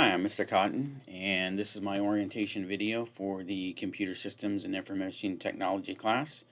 Hi, I'm Mr. Cotton, and this is my orientation video for the Computer Systems and Information Technology class.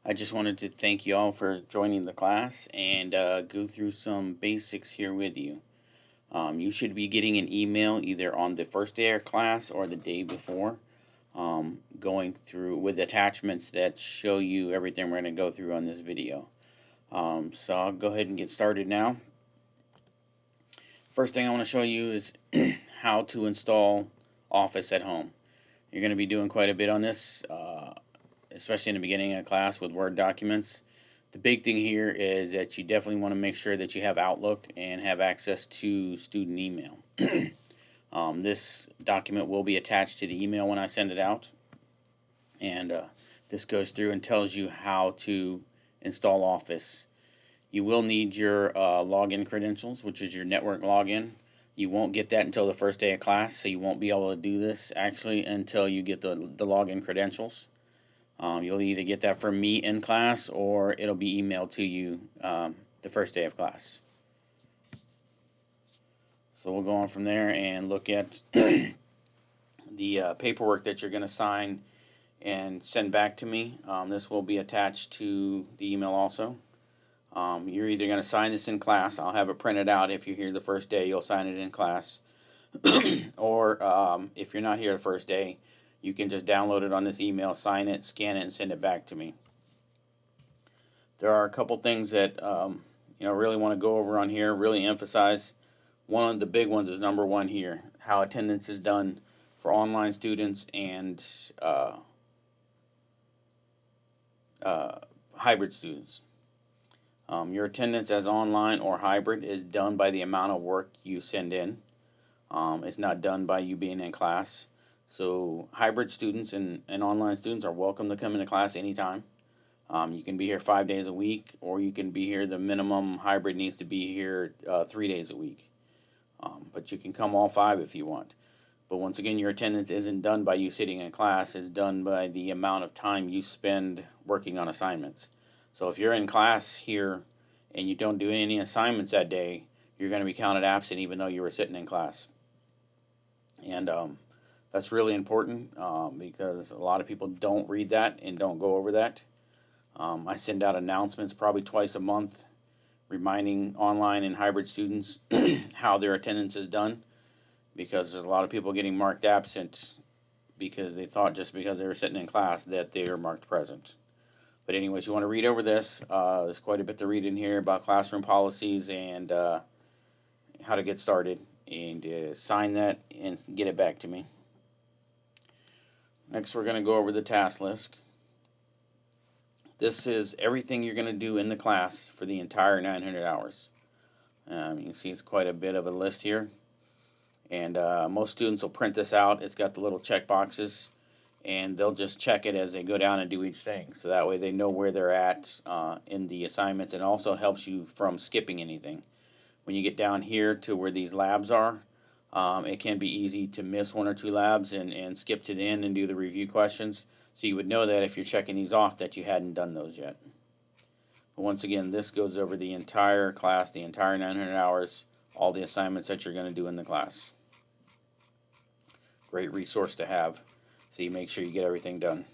I just wanted to thank you all for joining the class and go through some basics here with you. You should be getting an email either on the first day of class or the day before, going through with attachments that show you everything we're going to go through on this video. So I'll go ahead and get started now. First thing I want to show you is how to install Office at home. You're going to be doing quite a bit on this, especially in the beginning of class with Word documents. The big thing here is that you definitely want to make sure that you have Outlook and have access to student email. This document will be attached to the email when I send it out, and this goes through and tells you how to install Office. You will need your login credentials, which is your network login. You won't get that until the first day of class, so you won't be able to do this actually until you get the login credentials. You'll either get that from me in class or it'll be emailed to you the first day of class. So we'll go on from there and look at the paperwork that you're going to sign and send back to me. This will be attached to the email also. You're either going to sign this in class. I'll have it printed out. If you're here the first day, you'll sign it in class. Or if you're not here the first day, you can just download it on this email, sign it, scan it, and send it back to me. There are a couple things that really want to go over on here, really emphasize. One of the big ones is number one here, how attendance is done for online students and hybrid students. Your attendance as online or hybrid is done by the amount of work you send in. It's not done by you being in class. So hybrid students and online students are welcome to come into class anytime. You can be here 5 days a week, or you can be here, the minimum hybrid needs to be here 3 days a week. But you can come all 5 if you want. But once again, your attendance isn't done by you sitting in class. It's done by the amount of time you spend working on assignments. So if you're in class here and you don't do any assignments that day, you're going to be counted absent even though you were sitting in class. And that's really important because a lot of people don't read that and don't go over that. I send out announcements probably twice a month reminding online and hybrid students how their attendance is done, because there's a lot of people getting marked absent because they thought just because they were sitting in class that they were marked present. But anyways, you want to read over this. There's quite a bit to read in here about classroom policies and how to get started. And sign that and get it back to me. Next, we're going to go over the task list. This is everything you're going to do in the class for the entire 900 hours. You can see it's quite a bit of a list here. And most students will print this out. It's got the little check boxes, and they'll just check it as they go down and do each thing. So that way they know where they're at in the assignments, and also helps you from skipping anything. When you get down here to where these labs are, it can be easy to miss 1 or 2 labs and skip to the end and do the review questions. So you would know that if you're checking these off that you hadn't done those yet. But once again, this goes over the entire class, the entire 900 hours, all the assignments that you're going to do in the class. Great resource to have, so you make sure you get everything done.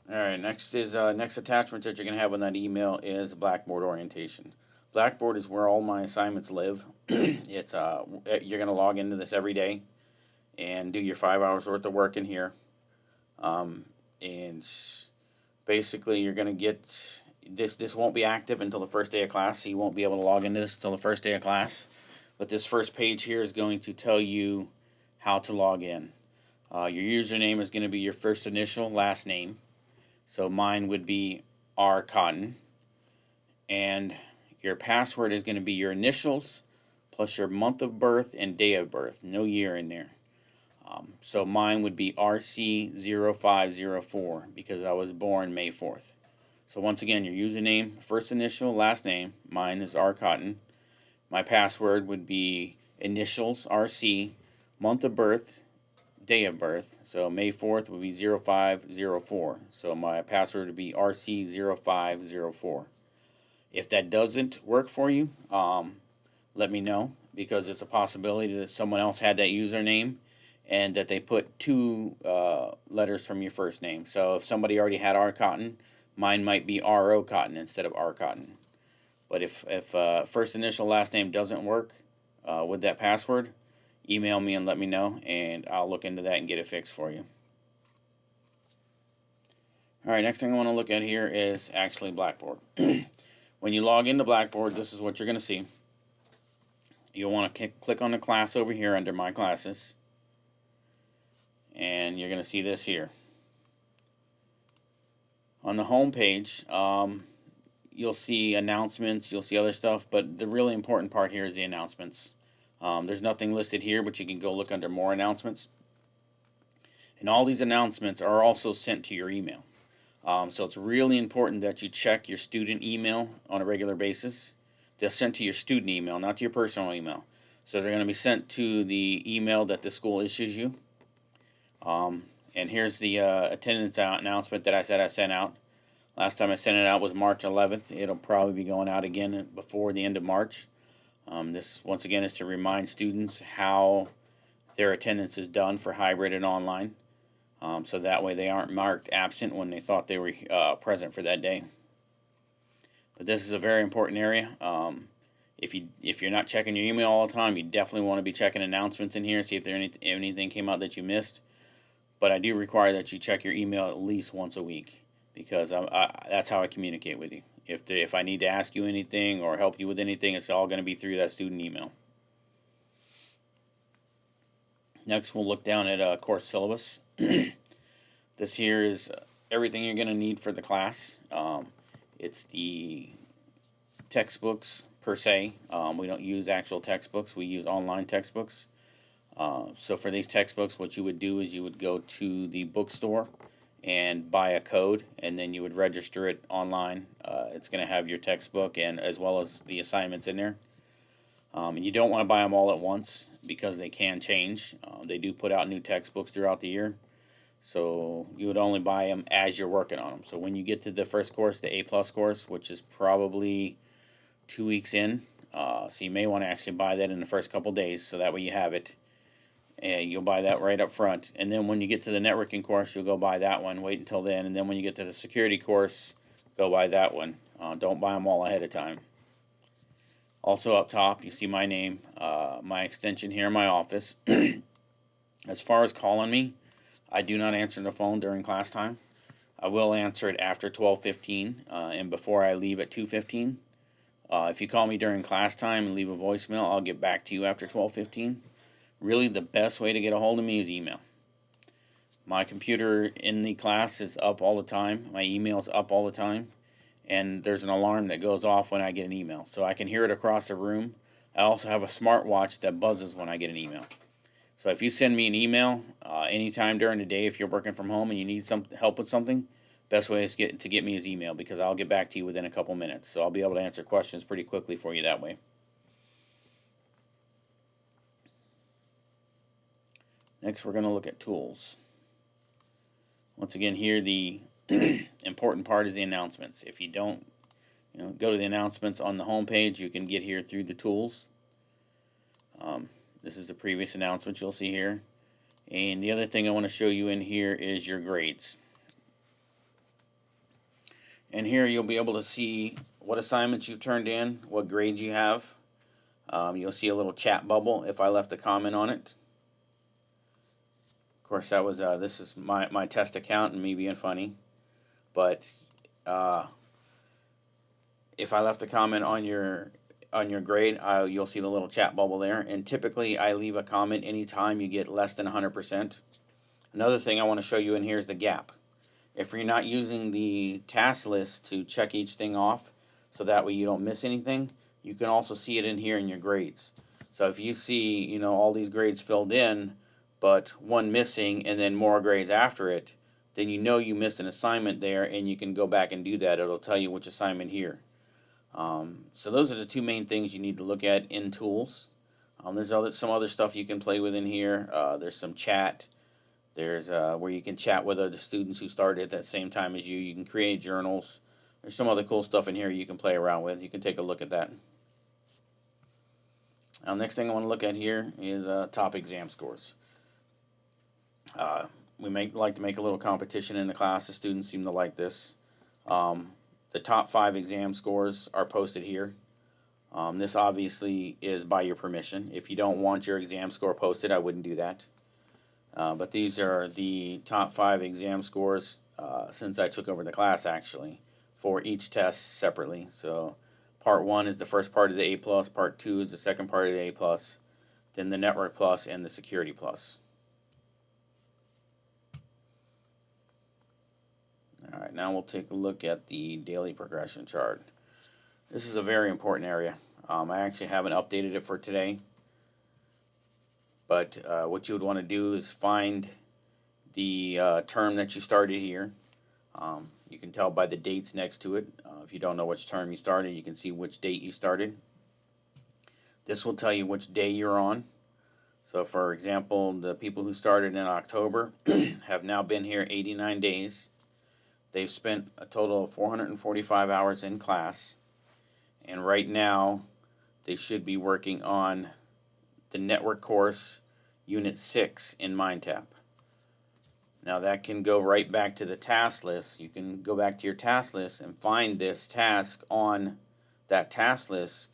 Alright, next attachment that you're going to have on that email is Blackboard Orientation. Blackboard is where all my assignments live. It's you're going to log into this every day and do your 5 hours worth of work in here. And basically you're going to get this won't be active until the first day of class, so you won't be able to log into this until the first day of class. But this first page here is going to tell you how to log in. Your username is going to be your first initial, last name. So mine would be R Cotton. And your password is going to be your initials plus your month of birth and day of birth. No year in there. So mine would be RC0504 because I was born May 4th. So once again, your username, first initial, last name. Mine is R Cotton. My password would be initials, RC, month of birth, day of birth. So May 4th would be 0504. So my password would be RC0504. If that doesn't work for you, let me know, because it's a possibility that someone else had that username and that they put two letters from your first name. So if somebody already had R Cotton, mine might be RO Cotton instead of R Cotton. But if first initial last name doesn't work with that password, email me and let me know, and I'll look into that and get it fixed for you. All right, next thing I want to look at here is actually Blackboard. When you log into Blackboard, this is what you're going to see. You'll want to click on the class over here under My Classes, and you're going to see this here. On the home page, you'll see announcements, you'll see other stuff, but the really important part here is the announcements. There's nothing listed here, but you can go look under More Announcements. And all these announcements are also sent to your email. So it's really important that you check your student email on a regular basis. They're sent to your student email, not to your personal email. So they're going to be sent to the email that the school issues you. And here's the attendance announcement that I said I sent out. Last time I sent it out was March 11th. It'll probably be going out again before the end of March. This, once again, is to remind students how their attendance is done for hybrid and online. So that way they aren't marked absent when they thought they were present for that day. But this is a very important area. If you're not checking your email all the time, you definitely want to be checking announcements in here, see if anything came out that you missed. But I do require that you check your email at least once a week, because that's how I communicate with you. If I need to ask you anything or help you with anything, it's all going to be through that student email. Next, we'll look down at course syllabus. This here is everything you're going to need for the class. It's the textbooks per se. We don't use actual textbooks. We use online textbooks. So for these textbooks, what you would do is you would go to the bookstore and buy a code, and then you would register it online. It's going to have your textbook and as well as the assignments in there. And you don't want to buy them all at once because they can change. They do put out new textbooks throughout the year. So you would only buy them as you're working on them. So when you get to the first course, the A+ course, which is probably 2 weeks in, so you may want to actually buy that in the first couple days, so that way you have it. And you'll buy that right up front. And then when you get to the networking course, you'll go buy that one. Wait until then. And then when you get to the security course, go buy that one. Don't buy them all ahead of time. Also up top, you see my name, my extension here in my office. As far as calling me, I do not answer the phone during class time. I will answer it after 12:15 and before I leave at 2:15. If you call me during class time and leave a voicemail, I'll get back to you after 12:15. Really, the best way to get a hold of me is email. My computer in the class is up all the time. My email is up all the time. And there's an alarm that goes off when I get an email. So I can hear it across the room. I also have a smartwatch that buzzes when I get an email. So if you send me an email anytime during the day, if you're working from home and you need some help with something, best way is to get me is email, because I'll get back to you within a couple minutes. So I'll be able to answer questions pretty quickly for you that way. Next, we're going to look at tools. Once again, here the important part is the announcements. If you don't go to the announcements on the home page, you can get here through the tools. This is the previous announcement you'll see here. And the other thing I want to show you in here is your grades. And here you'll be able to see what assignments you've turned in, what grades you have. You'll see a little chat bubble if I left a comment on it. Of course, that was this is my test account and me being funny. But if I left a comment on your grade, you'll see the little chat bubble there. And typically, I leave a comment anytime you get less than 100%. Another thing I want to show you in here is the gap. If you're not using the task list to check each thing off, so that way you don't miss anything, you can also see it in here in your grades. So if you see, all these grades filled in, but one missing and then more grades after it, then you missed an assignment there, and you can go back and do that. It'll tell you which assignment here. So those are the two main things you need to look at in tools. There's some other stuff you can play with in here. There's some chat. There's where you can chat with other students who started at that same time as you. You can create journals. There's some other cool stuff in here you can play around with. You can take a look at that. Now, next thing I want to look at here is top exam scores. We like to make a little competition in the class. The students seem to like this. The top 5 exam scores are posted here. This obviously is by your permission. If you don't want your exam score posted, I wouldn't do that. But these are the top 5 exam scores since I took over the class, actually, for each test separately. So part 1 is the first part of the A+, part 2 is the second part of the A+, then the Network Plus and the Security Plus. Alright, now we'll take a look at the daily progression chart. This is a very important area. I actually haven't updated it for today, but what you would want to do is find the term that you started here. You can tell by the dates next to it. If you don't know which term you started, you can see which date you started. This will tell you which day you're on. So for example, the people who started in October have now been here 89 days. They've spent a total of 445 hours in class, and right now they should be working on the network course unit 6 in MindTap. Now that can go right back to the task list. You can go back to your task list and find this task on that task list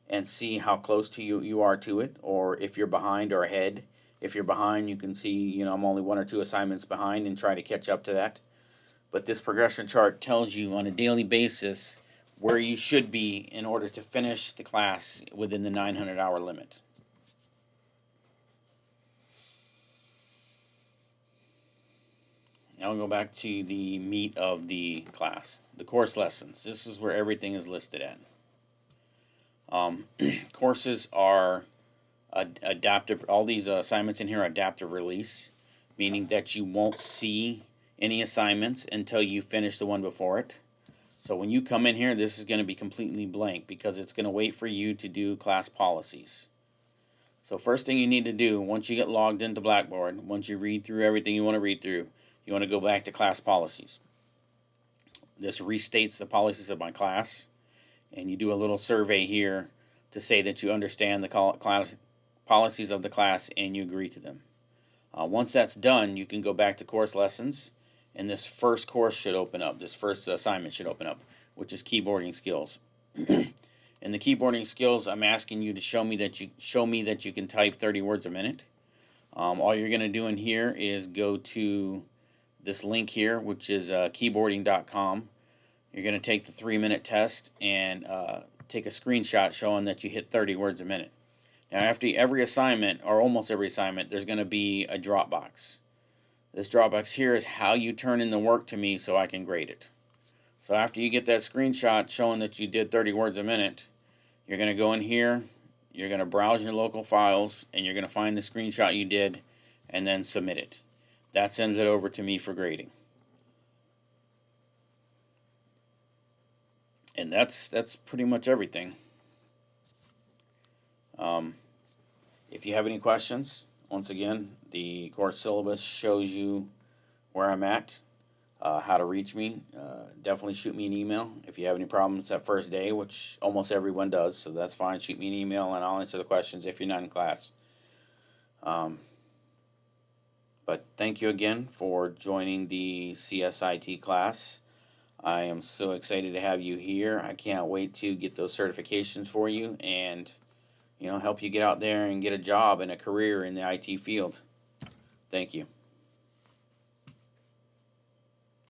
and see how close to you are to it, or if you're behind or ahead. If you're behind, you can see, I'm only 1 or 2 assignments behind, and try to catch up to that. But this progression chart tells you on a daily basis where you should be in order to finish the class within the 900-hour limit. Now we'll go back to the meat of the class, the course lessons. This is where everything is listed at. Courses are adaptive. All these assignments in here are adaptive release, meaning that you won't see any assignments until you finish the one before it. So when you come in here, this is going to be completely blank because it's going to wait for you to do class policies. So first thing you need to do, once you get logged into Blackboard, once you read through everything you want to read through, you want to go back to class policies. This restates the policies of my class, and you do a little survey here to say that you understand the class policies of the class and you agree to them. Once that's done, you can go back to course lessons, and this first course should open up. This first assignment should open up, which is keyboarding skills. In the keyboarding skills, I'm asking you to show me that you can type 30 words a minute. All you're going to do in here is go to this link here, which is keyboarding.com. You're going to take the 3-minute test and take a screenshot showing that you hit 30 words a minute. Now, after every assignment, or almost every assignment, there's going to be a drop box. This drop box here is how you turn in the work to me so I can grade it. So after you get that screenshot showing that you did 30 words a minute, you're going to go in here, you're going to browse your local files, and you're going to find the screenshot you did, and then submit it. That sends it over to me for grading. And that's pretty much everything. If you have any questions, once again, the course syllabus shows you where I'm at, how to reach me. Definitely shoot me an email if you have any problems that first day, which almost everyone does, so that's fine. Shoot me an email and I'll answer the questions if you're not in class. But thank you again for joining the CSIT class. I am so excited to have you here. I can't wait to get those certifications for you and help you get out there and get a job and a career in the IT field. Thank you.